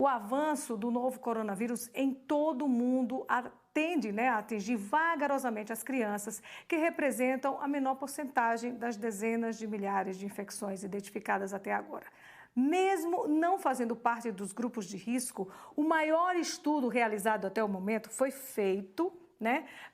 O avanço do novo coronavírus em todo o mundo tende, a atingir vagarosamente as crianças, que representam a menor porcentagem das dezenas de milhares de infecções identificadas até agora. Mesmo não fazendo parte dos grupos de risco, o maior estudo realizado até o momento foi feito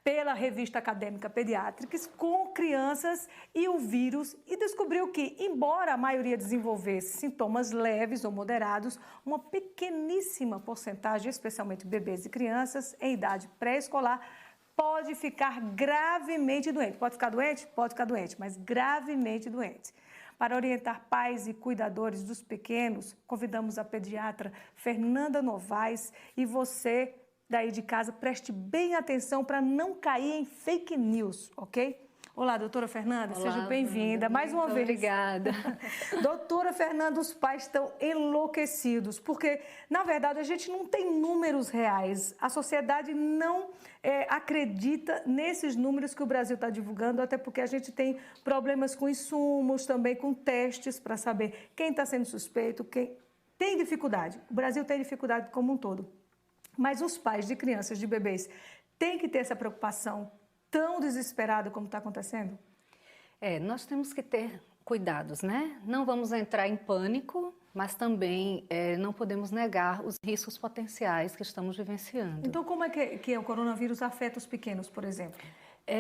pela revista acadêmica Pediatrics com crianças e o vírus, e descobriu que, embora a maioria desenvolvesse sintomas leves ou moderados, uma pequeníssima porcentagem, especialmente bebês e crianças em idade pré-escolar, pode ficar gravemente doente. Pode ficar doente? Pode ficar doente, mas gravemente doente. Para orientar pais e cuidadores dos pequenos, convidamos a pediatra Fernanda Novaes, e você daí de casa, preste bem atenção para não cair em fake news, ok? Olá, doutora Fernanda, Olá, seja bem-vinda mais uma vez. Obrigada. Doutora Fernanda, os pais estão enlouquecidos, porque, na verdade, a gente não tem números reais. A sociedade não acredita nesses números que o Brasil está divulgando, até porque a gente tem problemas com insumos, também com testes para saber quem está sendo suspeito, quem tem dificuldade. O Brasil tem dificuldade como um todo. Mas os pais de crianças, de bebês, têm que ter essa preocupação tão desesperada como está acontecendo? Nós temos que ter cuidados, né? Não vamos entrar em pânico, mas também não podemos negar os riscos potenciais que estamos vivenciando. Então, como é que o coronavírus afeta os pequenos, por exemplo?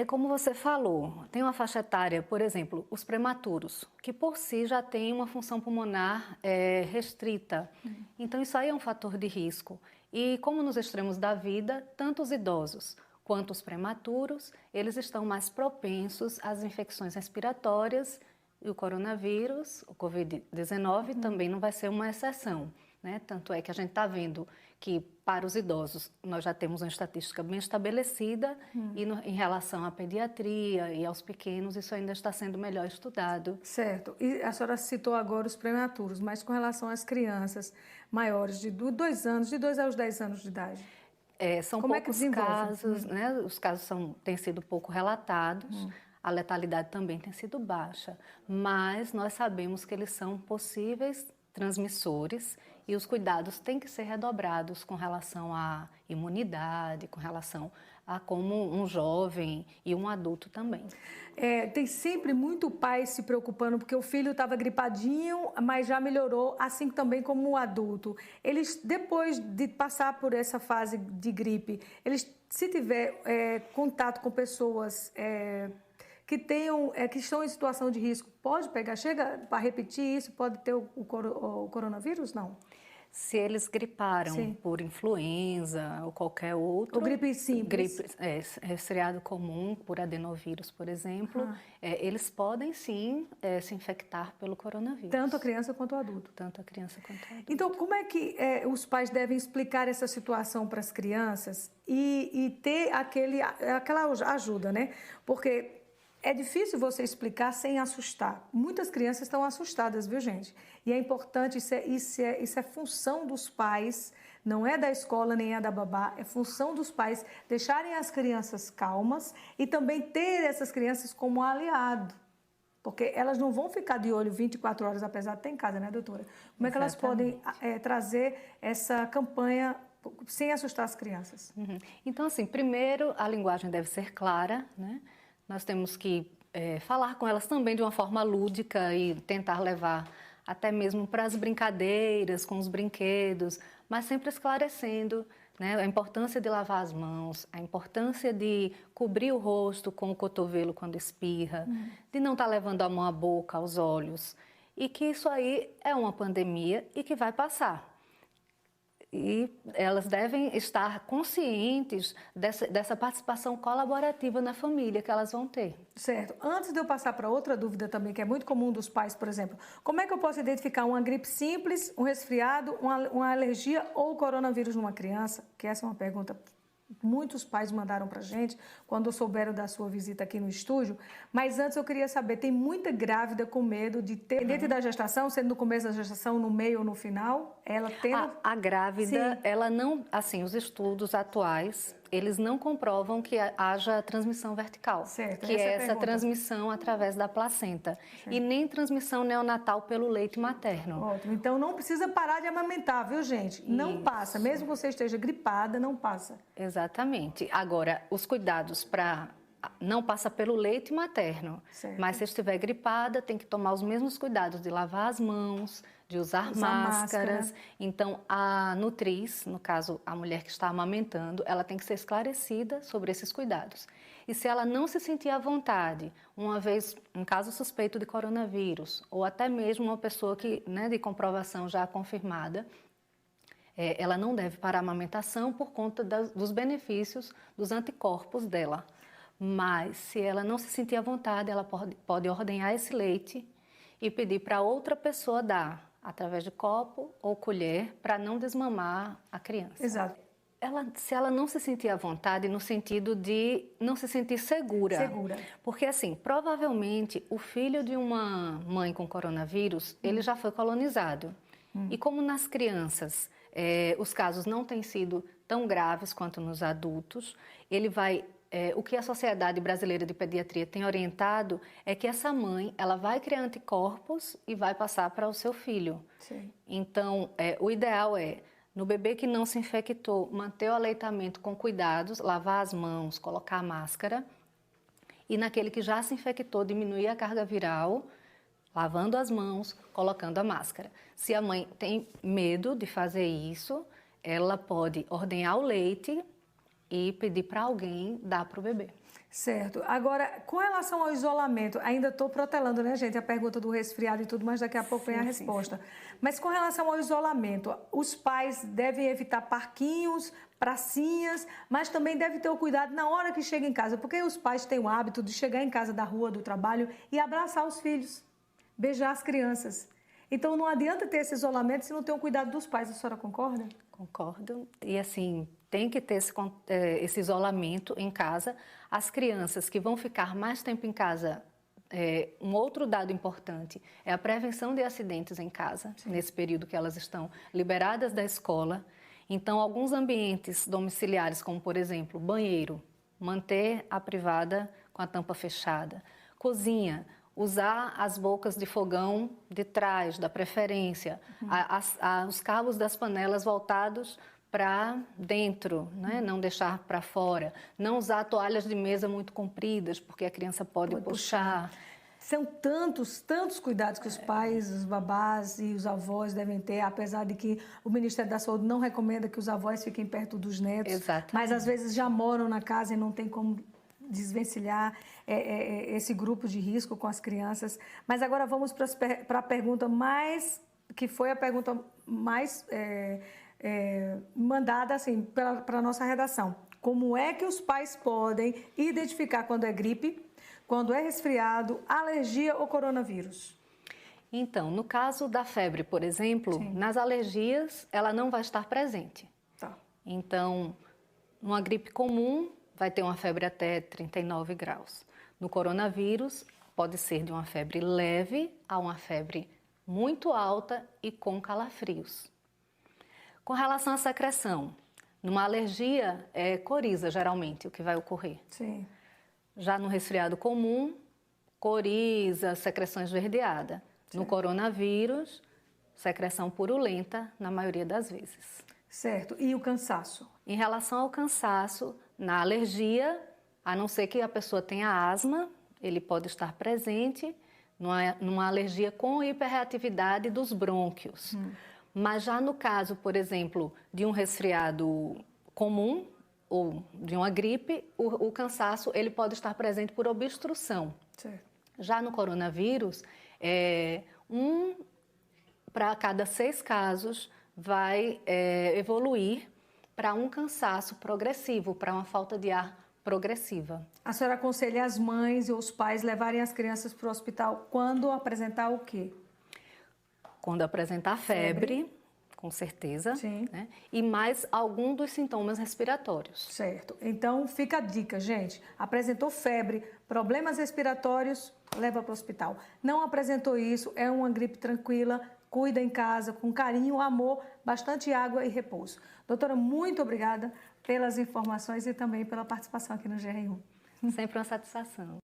Como você falou, tem uma faixa etária, por exemplo, os prematuros, que por si já têm uma função pulmonar restrita. Então, isso aí é um fator de risco. E como nos extremos da vida, tanto os idosos quanto os prematuros, eles estão mais propensos às infecções respiratórias, e o coronavírus, o Covid-19, também não vai ser uma exceção, né? Tanto é que a gente está vendo que para os idosos nós já temos uma estatística bem estabelecida e em relação à pediatria e aos pequenos isso ainda está sendo melhor estudado. Certo. E a senhora citou agora os prematuros, mas com relação às crianças maiores de 2 anos, de 2 aos 10 anos de idade? São Como poucos casos, né? Os casos têm sido pouco relatados. A letalidade também tem sido baixa, mas nós sabemos que eles são possíveis transmissores e os cuidados têm que ser redobrados com relação à imunidade, com relação a como um jovem e um adulto também. Tem sempre muito pai se preocupando porque o filho estava gripadinho, mas já melhorou, assim também como o adulto. Eles, depois de passar por essa fase de gripe, eles, se tiver contato com pessoas que estão em situação de risco, pode pegar, chega para repetir isso, pode ter o coronavírus, não? Se eles griparam por influenza ou qualquer outro... Ou gripe simples. Resfriado comum, por adenovírus, por exemplo, eles podem sim se infectar pelo coronavírus. Tanto a criança quanto o adulto. Tanto a criança quanto o adulto. Então, como é que os pais devem explicar essa situação para as crianças e ter aquela ajuda, né? Porque é difícil você explicar sem assustar. Muitas crianças estão assustadas, viu, gente? E é importante, isso é função dos pais, não é da escola nem é da babá, é função dos pais deixarem as crianças calmas e também ter essas crianças como aliado. Porque elas não vão ficar de olho 24 horas, apesar de ter em casa, né, doutora? Como é que elas podem trazer essa campanha sem assustar as crianças? Então, assim, primeiro a linguagem deve ser clara, né? Nós temos que falar com elas também de uma forma lúdica e tentar levar até mesmo para as brincadeiras, com os brinquedos, mas sempre esclarecendo, né, a importância de lavar as mãos, a importância de cobrir o rosto com o cotovelo quando espirra, de não estar levando a mão à boca, aos olhos, e que isso aí é uma pandemia e que vai passar. E elas devem estar conscientes dessa participação colaborativa na família que elas vão ter. Certo. Antes de eu passar para outra dúvida também, que é muito comum dos pais, por exemplo, como é que eu posso identificar uma gripe simples, um resfriado, uma alergia ou coronavírus numa criança? Que essa é uma pergunta muitos pais mandaram para a gente quando souberam da sua visita aqui no estúdio. Mas antes eu queria saber, tem muita grávida com medo de ter, dentro da gestação, sendo no começo da gestação, no meio ou no final, ela tendo... A grávida, ela não, assim, os estudos atuais, eles não comprovam que haja transmissão vertical, Certo, que essa é a é essa pergunta. transmissão através da placenta, e nem transmissão neonatal pelo leite materno. Ótimo. Então não precisa parar de amamentar, viu, gente? Não passa. Mesmo que você esteja gripada, não passa. Exatamente. Agora, os cuidados para não passa pelo leite materno, Certo. mas se estiver gripada, tem que tomar os mesmos cuidados de lavar as mãos, de usar máscara. máscaras. Então, a nutriz, no caso, a mulher que está amamentando, ela tem que ser esclarecida sobre esses cuidados. E se ela não se sentir à vontade, uma vez, um caso suspeito de coronavírus, ou até mesmo uma pessoa que, né, de comprovação já confirmada, ela não deve parar a amamentação por conta dos benefícios dos anticorpos dela. Mas, se ela não se sentir à vontade, ela pode ordenhar esse leite e pedir para outra pessoa dar, através de copo ou colher, para não desmamar a criança. Exato. Se ela não se sentir à vontade, no sentido de não se sentir segura. Segura. Porque, assim, provavelmente, o filho de uma mãe com coronavírus, ele já foi colonizado. E como nas crianças, os casos não têm sido tão graves quanto nos adultos, ele vai... o que a Sociedade Brasileira de Pediatria tem orientado é que essa mãe, ela vai criar anticorpos e vai passar para o seu filho. Sim. Então, o ideal é, no bebê que não se infectou, manter o aleitamento com cuidados, lavar as mãos, colocar a máscara. E naquele que já se infectou, diminuir a carga viral, lavando as mãos, colocando a máscara. Se a mãe tem medo de fazer isso, ela pode ordenhar o leite e pedir para alguém dar para o bebê. Certo. Agora, com relação ao isolamento, ainda estou protelando, né, gente, a pergunta do resfriado e tudo, mas daqui a pouco vem a resposta. Mas com relação ao isolamento, os pais devem evitar parquinhos, pracinhas, mas também devem ter o cuidado na hora que chega em casa, porque os pais têm o hábito de chegar em casa da rua, do trabalho e abraçar os filhos, beijar as crianças. Então, não adianta ter esse isolamento se não tem o cuidado dos pais. A senhora concorda? Concordo. E, assim, tem que ter esse isolamento em casa. As crianças que vão ficar mais tempo em casa, um outro dado importante é a prevenção de acidentes em casa, nesse período que elas estão liberadas da escola. Então, alguns ambientes domiciliares, como, por exemplo, banheiro, manter a privada com a tampa fechada. Cozinha, usar as bocas de fogão de trás, da preferência. Os cabos das panelas voltados para dentro, né? Não deixar para fora. Não usar toalhas de mesa muito compridas, porque a criança pode puxar. São tantos cuidados que os pais, os babás e os avós devem ter, apesar de que o Ministério da Saúde não recomenda que os avós fiquem perto dos netos. Exatamente. Mas às vezes já moram na casa e não tem como desvencilhar esse grupo de risco com as crianças. Mas agora vamos para a pergunta mais, que foi a pergunta mais mandada assim, para a nossa redação. Como é que os pais podem identificar quando é gripe, quando é resfriado, alergia ou coronavírus? Então, no caso da febre, por exemplo, nas alergias, ela não vai estar presente. Tá. Então, numa gripe comum, vai ter uma febre até 39 graus. No coronavírus, pode ser de uma febre leve a uma febre muito alta e com calafrios. Com relação à secreção, numa alergia, é coriza, geralmente, o que vai ocorrer. Sim. Já no resfriado comum, coriza, secreção esverdeada. No coronavírus, secreção purulenta, na maioria das vezes. Certo. E o cansaço? Em relação ao cansaço, na alergia, a não ser que a pessoa tenha asma, ele pode estar presente numa alergia com hiperreatividade dos brônquios. Mas já no caso, por exemplo, de um resfriado comum ou de uma gripe, o cansaço ele pode estar presente por obstrução. Certo. Já no coronavírus, para cada 6 casos vai evoluir para um cansaço progressivo, para uma falta de ar progressiva. A senhora aconselha as mães e os pais levarem as crianças para o hospital quando apresentar o quê? Quando apresentar febre, com certeza, Sim. Né? E mais algum dos sintomas respiratórios. Certo. Então, fica a dica, gente. Apresentou febre, problemas respiratórios, leva para o hospital. Não apresentou isso, é uma gripe tranquila, cuida em casa, com carinho, amor, bastante água e repouso. Doutora, muito obrigada pelas informações e também pela participação aqui no GR1. Sempre uma satisfação.